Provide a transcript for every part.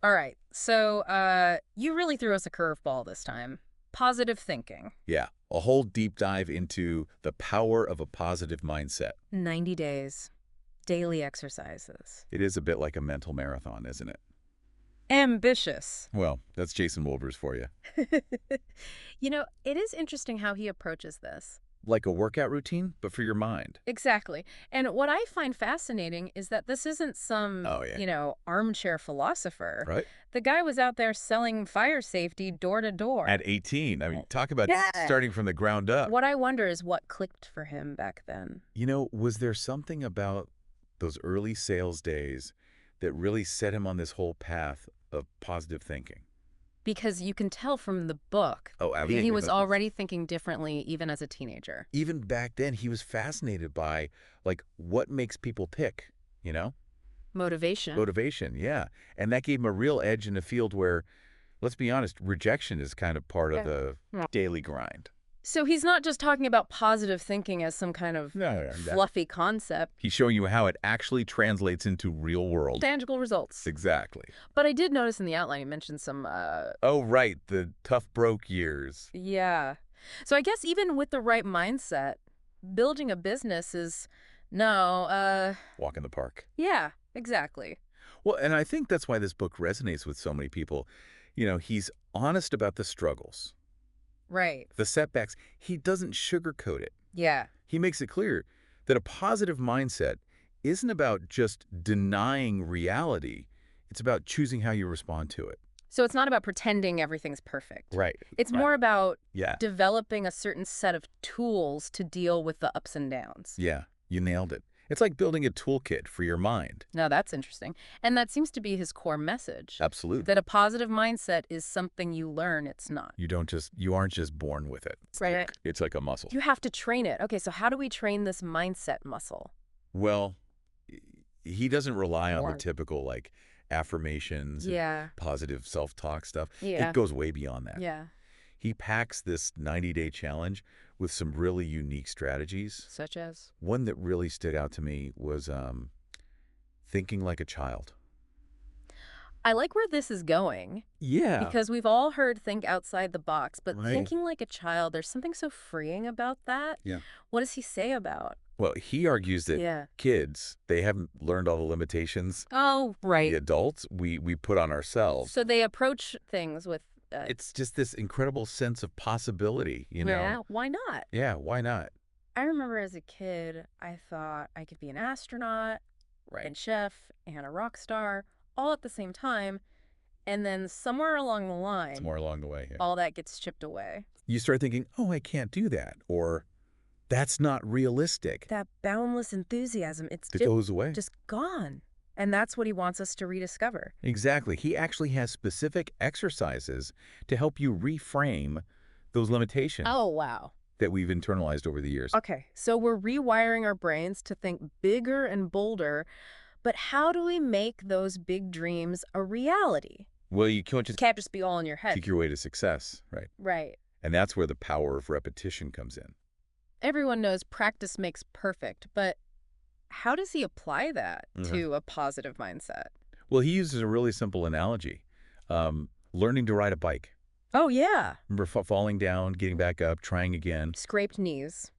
All right. So, you really threw us a curveball this time. Positive thinking. Yeah, a whole deep dive into the power of a positive mindset. 90 days. Daily exercises. It is a bit like a mental marathon, isn't it? Ambitious. Well, that's Jason Wolbers for you. It is interesting how he approaches this. Like a workout routine, but for your mind. Exactly. And what I find fascinating is that this isn't some, Oh, yeah. armchair philosopher. Right? The guy was out there selling fire safety door to door. At 18, I mean, talk about Yeah. starting from the ground up. What I wonder is what clicked for him back then. Was there something about those early sales days that really set him on this whole path of positive thinking? Because you can tell from the book Oh, that he was already thinking differently even as a teenager. Even back then, he was fascinated by, like, what makes people tick, you know? Motivation. Motivation, yeah. And that gave him a real edge in a field where, let's be honest, rejection is kind of part of the Yeah. daily grind. So he's not just talking about positive thinking as some kind of No, fluffy concept. he's showing you how it actually translates into real world. Tangible results. Exactly. But I did notice in the outline you mentioned some, Oh, right, the tough broke years. yeah. So I guess even with the right mindset, building a business is, no, Walk in the park. yeah, exactly. Well, and I think that's why this book resonates with so many people. He's honest about the struggles, Right. the setbacks. He doesn't sugarcoat it. Yeah. He makes it clear that a positive mindset isn't about just denying reality. It's about choosing how you respond to it. So it's not about pretending everything's perfect. Right. It's Right. more about Yeah. developing a certain set of tools to deal with the ups and downs. Yeah. You nailed it. It's like building a toolkit for your mind. Now that's interesting. And that seems to be his core message. Absolutely. That a positive mindset is something you learn, it's not. You aren't just born with it. Right. It's like a muscle. You have to train it. Okay, so how do we train this mindset muscle? Well, he doesn't rely on the Right. typical, like, affirmations and Yeah. positive self-talk stuff. Yeah. It goes way beyond that. Yeah. He packs this 90-day challenge with some really unique strategies. Such as? One that really stood out to me was thinking like a child. I like where this is going Yeah. because we've all heard think outside the box, but Right. thinking like a child, there's something so freeing about that. Yeah. What does he say about? Well, he argues that Yeah. kids, they haven't learned all the limitations Oh, right. the adults we put on ourselves. So they approach things with, It's just this incredible sense of possibility, yeah, why not? Yeah, why not? I remember as a kid, I thought I could be an astronaut and chef and a rock star all at the same time. And then somewhere along the It's line, more along the way here. all that gets chipped away. You start thinking, oh, I can't do that. Or that's not realistic. That boundless enthusiasm, it's It goes away. just gone. And that's what he wants us to rediscover. Exactly. He actually has specific exercises to help you reframe those limitations Oh, wow. that we've internalized over the years. Okay, so we're rewiring our brains to think bigger and bolder, but how do we make those big dreams a reality? Well, you can't It just can't just be all in your head. seek your way to success, right? Right. And that's where the power of repetition comes in. Everyone knows practice makes perfect, but how does he apply that Mhm. to a positive mindset? Well, he uses a really simple analogy. Learning to ride a bike. Oh, yeah. Remember falling down, getting back up, trying again. Scraped knees,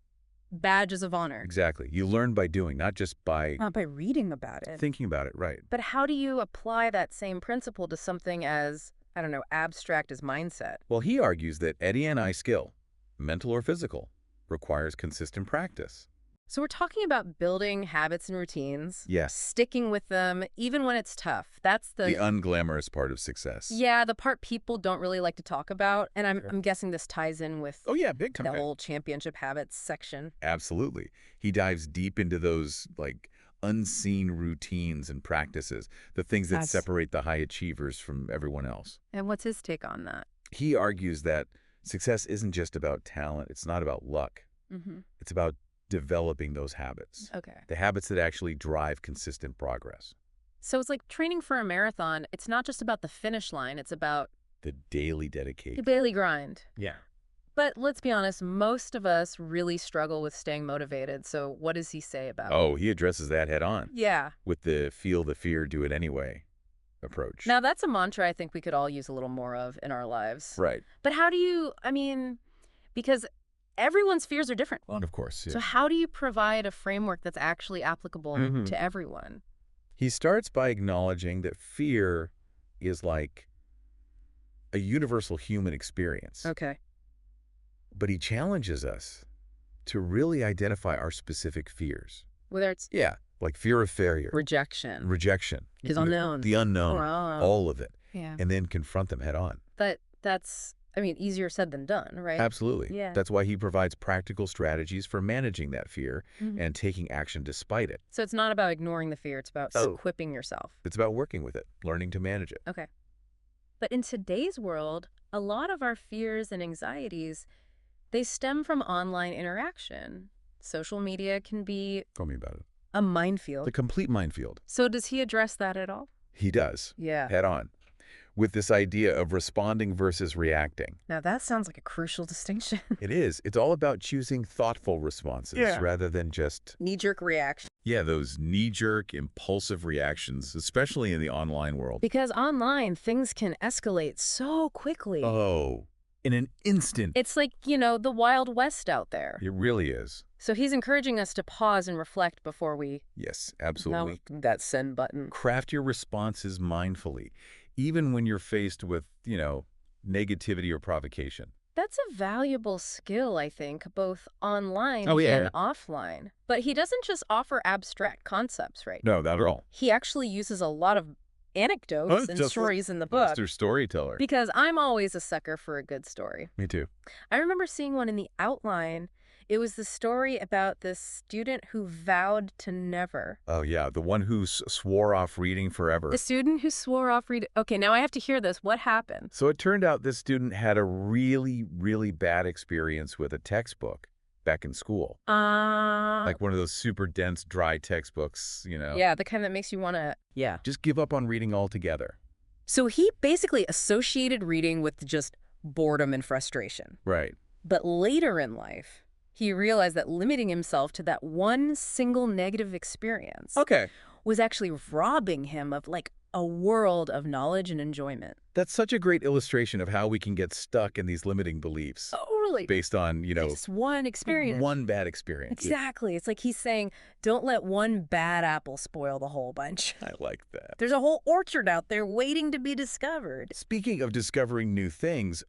badges of honor. Exactly. You learn by doing, not just by Not by reading about it. thinking about it, right? But how do you apply that same principle to something as, I don't know, abstract as mindset? Well, he argues that Eddie and I skill, mental or physical, requires consistent practice. So we're talking about building habits and routines. Yes. Sticking with them, even when it's tough. That's The unglamorous part of success. yeah, the part people don't really like to talk about. And I'm, Sure. I'm guessing this ties in with Oh, yeah, big time. the whole championship habits section. Absolutely. He dives deep into those, like, unseen routines and practices, the things that That's- separate the high achievers from everyone else. And what's his take on that? He argues that success isn't just about talent. It's not about luck. Mm-hmm. It's about developing those habits, Okay. the habits that actually drive consistent progress, So it's like training for a marathon. It's not just about the finish line. It's about the daily the dedication. daily grind. Yeah. But let's be honest, most of us really struggle with staying motivated. So what does he say about Oh, he addresses that head on Yeah. with the feel the fear, do it anyway. approach. Now, that's a mantra I think we could all use a little more of in our lives. Right. But how do you, because everyone's fears are different. Well, of course, yeah. So how do you provide a framework that's actually applicable Mhm. to everyone? He starts by acknowledging that fear is like a universal human experience. Okay. But he challenges us to really identify our specific fears. Whether it's Yeah, like fear of failure, rejection, rejection, is unknown. the unknown, Wow. all of it, Yeah. and then confront them head on. That's, easier said than done, right? Absolutely. Yeah. That's why he provides practical strategies for managing that fear Mhm. and taking action despite it. So it's not about ignoring the fear, it's about Oh. equipping yourself. It's about working with it, learning to manage it. Okay. But in today's world, a lot of our fears and anxieties, they stem from online interaction. Social media can be Tell me about it. a minefield. The complete minefield. So does he address that at all? He does, Yeah. head on, with this idea of responding versus reacting. Now that sounds like a crucial distinction. It is. It's all about choosing thoughtful responses rather than just, Knee-jerk reaction. those knee-jerk, impulsive reactions, especially in the online world. Because online, things can escalate so quickly. Oh, in an instant. It's like, the Wild West out there. It really is. So he's encouraging us to pause and reflect before we Yes, absolutely. that send button. Craft your responses mindfully, even when you're faced with, negativity or provocation. That's a valuable skill, I think, both online Oh, yeah. and offline. But he doesn't just offer abstract concepts, right? No, not at all. He actually uses a lot of anecdotes and Just stories in the book. Master storyteller. Because I'm always a sucker for a good story. Me too. I remember seeing one in the outline. It was the story about this student who vowed to never. Oh, yeah, the one who swore off reading forever. The student who swore off reading. Okay, now I have to hear this. What happened? So it turned out this student had a really, really bad experience with a textbook back in school. Like one of those super dense, dry textbooks, Yeah, the kind that makes you want to. Yeah. Just give up on reading altogether. So he basically associated reading with just boredom and frustration. Right. But later in life, he realized that limiting himself to that one single negative experience Okay. was actually robbing him of like a world of knowledge and enjoyment. That's such a great illustration of how we can get stuck in these limiting beliefs Totally. based on, Just one experience. one bad experience. Exactly. It's like he's saying, don't let one bad apple spoil the whole bunch. I like that. There's a whole orchard out there waiting to be discovered. Speaking of discovering new things,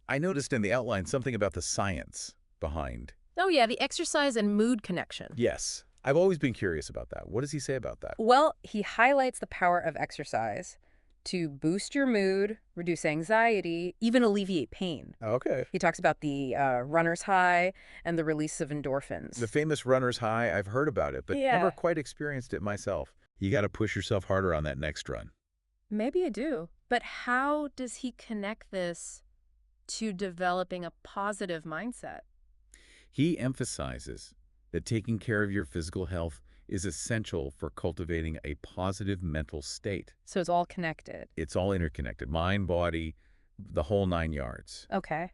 I noticed in the outline something about the science behind. Oh yeah, the exercise and mood connection. Yes. I've always been curious about that. What does he say about that? Well, he highlights the power of exercise to boost your mood, reduce anxiety, even alleviate pain. Okay. He talks about the runner's high and the release of endorphins. The famous runner's high, I've heard about it, but Yeah. never quite experienced it myself. You got to push yourself harder on that next run. Maybe I do. But how does he connect this to developing a positive mindset? He emphasizes that taking care of your physical health is essential for cultivating a positive mental state. So it's all connected. It's all interconnected, mind, body, the whole 9 yards. Okay.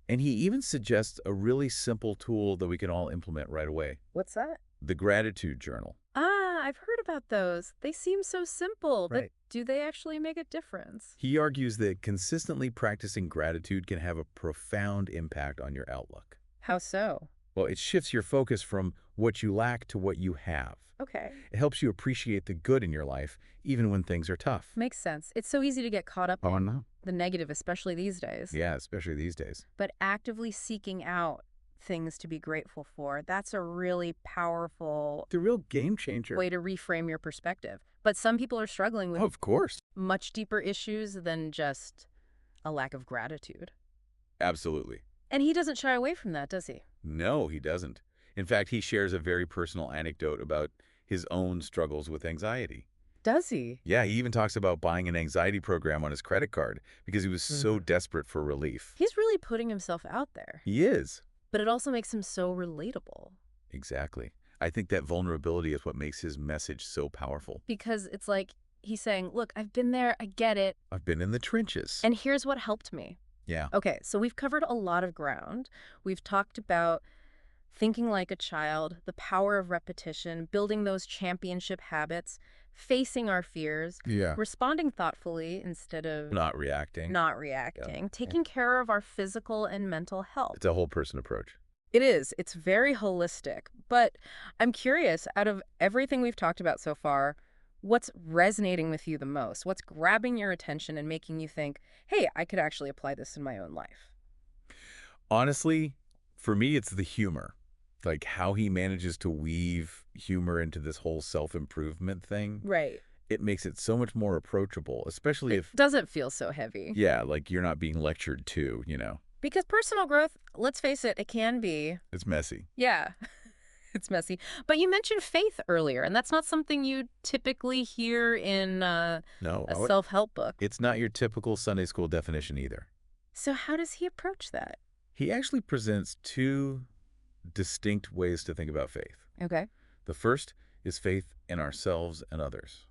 And he even suggests a really simple tool that we can all implement right away. What's that? The gratitude journal. I've heard about those. They seem so simple, but Right. do they actually make a difference? He argues that consistently practicing gratitude can have a profound impact on your outlook. How so? Well, it shifts your focus from what you lack to what you have. Okay. It helps you appreciate the good in your life, even when things are tough. Makes sense. It's so easy to get caught up Oh, in no. the negative, especially these days. Yeah, especially these days. But actively seeking out things to be grateful for, that's a really powerful The real game changer. way to reframe your perspective. But some people are struggling with Of course. much deeper issues than just a lack of gratitude. Absolutely. And he doesn't shy away from that, does he? No, he doesn't. In fact, he shares a very personal anecdote about his own struggles with anxiety. Does he? Yeah, he even talks about buying an anxiety program on his credit card because he was so desperate for relief. He's really putting himself out there. He is. But it also makes him so relatable. Exactly. I think that vulnerability is what makes his message so powerful. Because it's like he's saying, look, I've been there, I get it, I've been in the trenches. and here's what helped me. Yeah. Okay, so we've covered a lot of ground. We've talked about thinking like a child, the power of repetition, building those championship habits, facing our fears, Yeah. responding thoughtfully instead of Not reacting. not Yeah. reacting, Yeah. taking care of our physical and mental health. It's a whole person approach. It is. It's very holistic. But I'm curious, out of everything we've talked about so far, what's resonating with you the most? What's grabbing your attention and making you think, hey, I could actually apply this in my own life? Honestly, for me, it's the humor. Like how he manages to weave humor into this whole self-improvement thing. Right. It makes it so much more approachable, especially It if, doesn't feel so heavy. yeah, like you're not being lectured to. Because personal growth, let's face it, it can be. It's messy. Yeah, it's messy. But you mentioned faith earlier, and that's not something you typically hear in No, a self-help book. it's not your typical Sunday school definition either. So how does he approach that? He actually presents two distinct ways to think about faith. Okay. The first is faith in ourselves and others.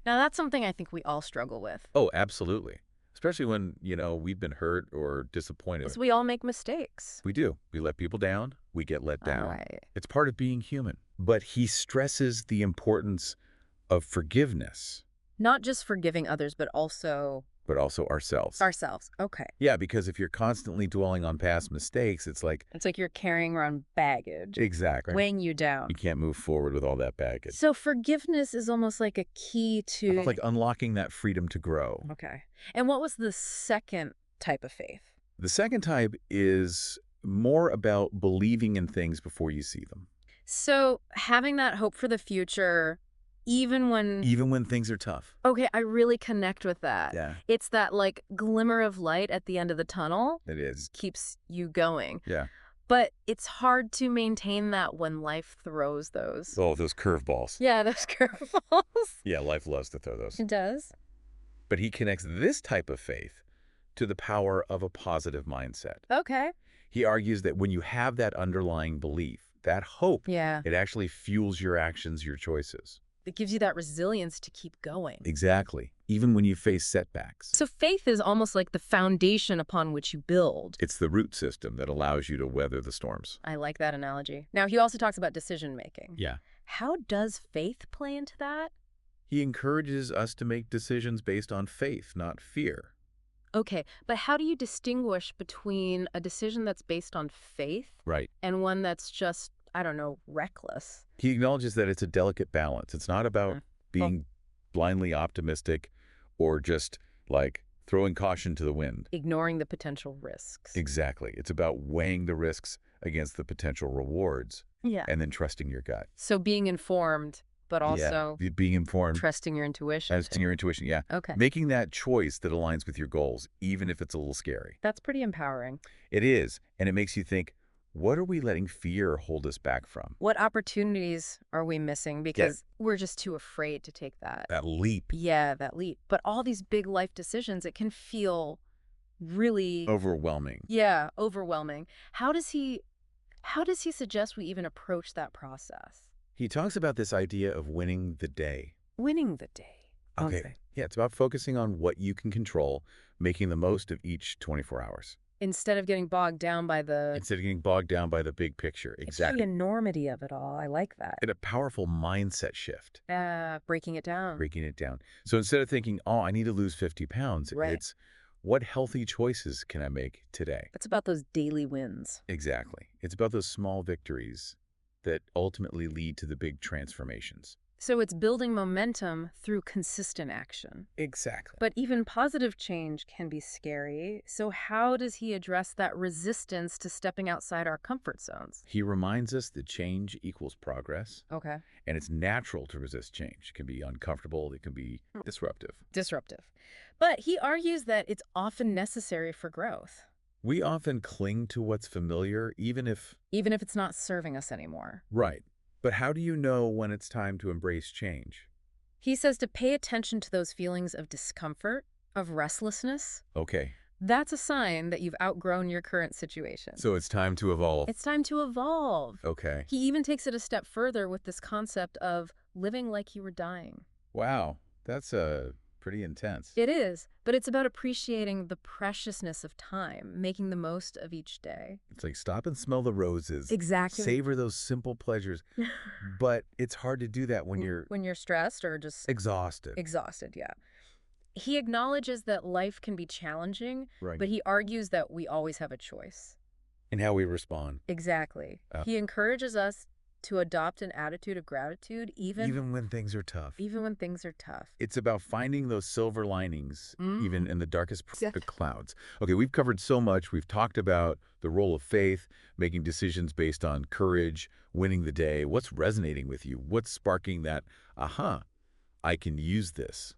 Now, that's something I think we all struggle with. Oh, absolutely. Especially when we've been hurt or disappointed. Because we all make mistakes. We do. We let people down. We get let down. Right. It's part of being human. But he stresses the importance of forgiveness, Not just forgiving others, but also but also ourselves. ourselves. Okay. Yeah, because if you're constantly dwelling on past mistakes, it's like, It's like you're carrying around baggage, exactly. weighing you down. You can't move forward with all that baggage. So forgiveness is almost like a key to... It's like unlocking that freedom to grow. Okay. And what was the second type of faith? The second type is more about believing in things before you see them. So having that hope for the future, even when things are tough. okay, I really connect with that. Yeah, It's that like glimmer of light at the end of the tunnel it is. keeps you going. Yeah. But it's hard to maintain that when life throws those. Oh, those curveballs. Yeah, those curveballs. Yeah, life loves to throw those. It does. But he connects this type of faith to the power of a positive mindset. Okay. He argues that when you have that underlying belief, that hope, Yeah. it actually fuels your actions, your choices. It gives you that resilience to keep going. Exactly. Even when you face setbacks. So faith is almost like the foundation upon which you build. It's the root system that allows you to weather the storms. I like that analogy. Now, he also talks about decision making. Yeah. How does faith play into that? He encourages us to make decisions based on faith, not fear. Okay, but how do you distinguish between a decision that's based on faith Right. and one that's just, I don't know, reckless? He acknowledges that it's a delicate balance. It's not about being blindly optimistic or just like throwing caution to the wind. Ignoring the potential risks. Exactly. It's about weighing the risks against the potential rewards Yeah. and then trusting your gut. So being informed, but also Being informed, trusting your intuition. trusting your intuition. Yeah. Okay. Making that choice that aligns with your goals, even if it's a little scary. That's pretty empowering. It is. And it makes you think, what are we letting fear hold us back from? What opportunities are we missing because we're just too afraid to take that? That leap. Yeah, that leap. But all these big life decisions, it can feel really, Overwhelming. yeah, overwhelming. How does he suggest we even approach that process? He talks about this idea of winning the day. Winning the day. Okay. Yeah, it's about focusing on what you can control, making the most of each 24 hours. Instead of getting bogged down by the Instead of getting bogged down by the big picture. Exactly. the enormity of it all. I like that. And a powerful mindset shift, Breaking it down. breaking it down. So instead of thinking, oh, I need to lose 50 pounds, Right. it's what healthy choices can I make today? It's about those daily wins. Exactly. It's about those small victories that ultimately lead to the big transformations. So it's building momentum through consistent action. Exactly. But even positive change can be scary. So how does he address that resistance to stepping outside our comfort zones? He reminds us that change equals progress, Okay. and it's natural to resist change. It can be uncomfortable. It can be disruptive. Disruptive. But he argues that it's often necessary for growth, We often cling to what's familiar, even if... even if it's not serving us anymore. Right. But how do you know when it's time to embrace change? He says to pay attention to those feelings of discomfort, of restlessness. Okay. That's a sign that you've outgrown your current situation. So it's time to evolve. It's time to evolve. Okay. He even takes it a step further with this concept of living like you were dying. Wow. That's pretty intense. It is. But it's about appreciating the preciousness of time, making the most of each day. It's like stop and smell the roses. Exactly. Savor those simple pleasures. But it's hard to do that when you're When you're stressed or just exhausted. exhausted, yeah. He acknowledges that life can be challenging, Right. but he argues that we always have a choice. And how we respond. Exactly. Uh, He encourages us to adopt an attitude of gratitude Even when things are tough. even when things are tough. It's about finding those silver linings, even in the darkest Exactly. clouds. Okay, we've covered so much. We've talked about the role of faith, making decisions based on courage, winning the day. What's resonating with you? What's sparking that, aha, I can use this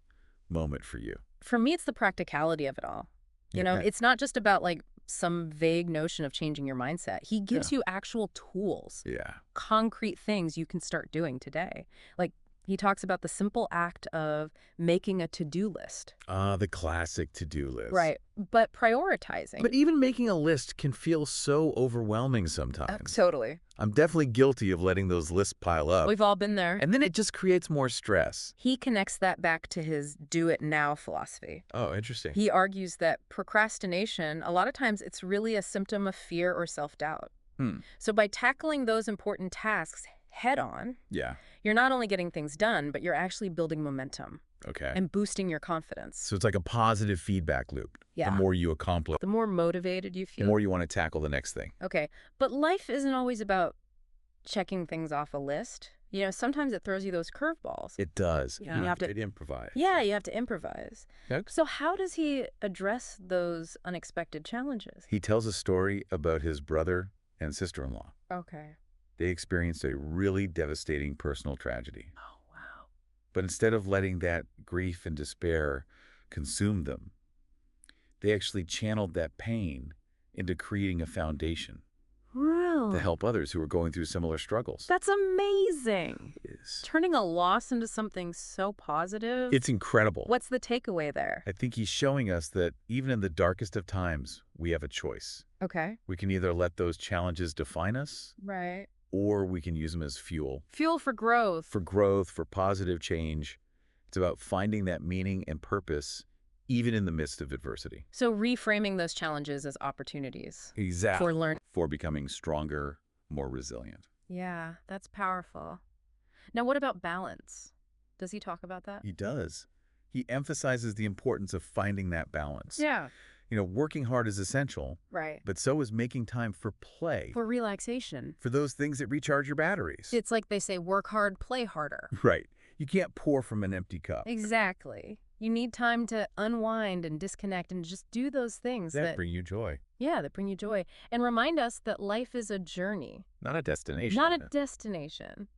moment for you? For me, it's the practicality of it all. Yeah. It's not just about like some vague notion of changing your mindset. He gives you actual tools, Yeah. concrete things you can start doing today. Like he talks about the simple act of making a to-do list. The classic to-do list. Right. But prioritizing. But even making a list can feel so overwhelming sometimes. Totally. I'm definitely guilty of letting those lists pile up. We've all been there. And then it just creates more stress. He connects that back to his do it now philosophy. Oh, interesting. He argues that procrastination, a lot of times it's really a symptom of fear or self-doubt. So by tackling those important tasks head on, Yeah. you're not only getting things done, but you're actually building momentum Okay. and boosting your confidence. So it's like a positive feedback loop. Yeah. The more you accomplish, The more motivated you the feel. more you want to tackle the next thing. Okay. But life isn't always about checking things off a list. Sometimes it throws you those curveballs. It does. Yeah. You have to improvise. Yeah, you have to improvise. Okay. So how does he address those unexpected challenges? He tells a story about his brother and sister-in-law. Okay. They experienced a really devastating personal tragedy. Oh, wow. But instead of letting that grief and despair consume them, they actually channeled that pain into creating a foundation Really? to help others who are going through similar struggles. That's amazing. Yes. Turning a loss into something so positive. It's incredible. What's the takeaway there? I think he's showing us that even in the darkest of times, we have a choice. Okay. We can either let those challenges define us, Right. or we can use them as fuel Fuel for growth. for growth, for positive change. It's about finding that meaning and purpose even in the midst of adversity. So reframing those challenges as opportunities. Exactly. For learn. For becoming stronger, more resilient. Yeah, that's powerful. Now, what about balance? Does he talk about that? He does. He emphasizes the importance of finding that balance. Yeah. Working hard is essential, Right. but so is making time for play, For relaxation. for those things that recharge your batteries. It's like they say, work hard, play harder. Right. You can't pour from an empty cup. Exactly. You need time to unwind and disconnect and just do those things That bring you joy. that bring you joy. And remind us that life is a journey, Not a destination. not a destination.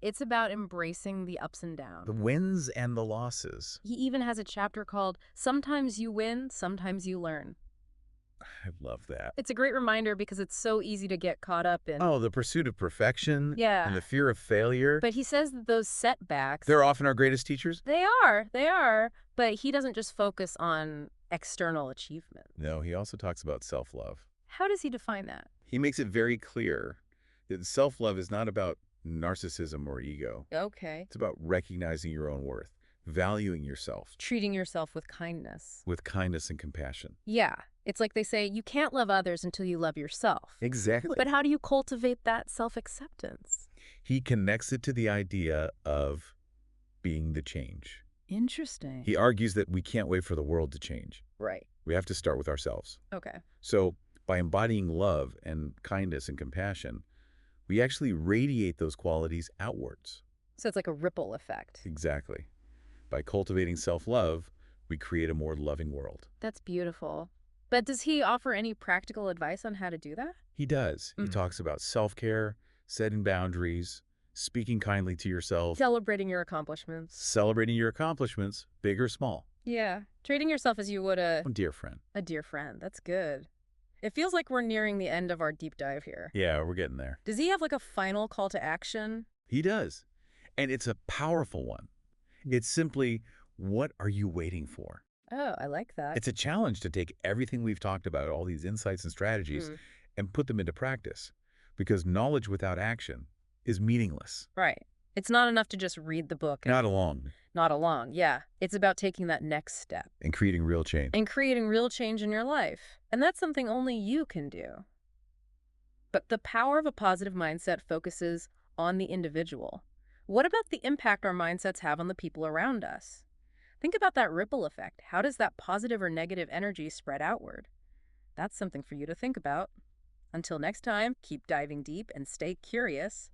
It's about embracing the ups and downs. The wins and the losses. He even has a chapter called Sometimes You Win, Sometimes You Learn. I love that. It's a great reminder because it's so easy to get caught up in. Oh, the pursuit of perfection. Yeah. And the fear of failure. But he says that those setbacks, They're often our greatest teachers. they are, but he doesn't just focus on external achievement. No, he also talks about self-love. How does he define that? He makes it very clear that self-love is not about narcissism or ego. Okay. It's about recognizing your own worth, valuing yourself Treating yourself with kindness. with kindness and compassion. Yeah. It's like they say, you can't love others until you love yourself. Exactly. But how do you cultivate that self-acceptance? He connects it to the idea of being the change. Interesting. He argues that we can't wait for the world to change. Right. We have to start with ourselves. Okay. So by embodying love and kindness and compassion, we actually radiate those qualities outwards. So it's like a ripple effect. Exactly. By cultivating self-love, we create a more loving world. That's beautiful. But does he offer any practical advice on how to do that? He does. He talks about self-care, setting boundaries, speaking kindly to yourself, Celebrating your accomplishments. celebrating your accomplishments, big or small. Yeah. Treating yourself as you would Oh, dear friend. a dear friend. That's good. It feels like we're nearing the end of our deep dive here. Yeah, we're getting there. Does he have like a final call to action? He does. And it's a powerful one. It's simply, what are you waiting for? Oh, I like that. It's a challenge to take everything we've talked about, all these insights and strategies, and put them into practice. Because knowledge without action is meaningless. Right. It's not enough to just read the book and Not alone. nod along. Yeah, it's about taking that next step And creating real change. and creating real change in your life. And that's something only you can do. But the power of a positive mindset focuses on the individual. What about the impact our mindsets have on the people around us? Think about that ripple effect. How does that positive or negative energy spread outward? That's something for you to think about. Until next time, keep diving deep and stay curious.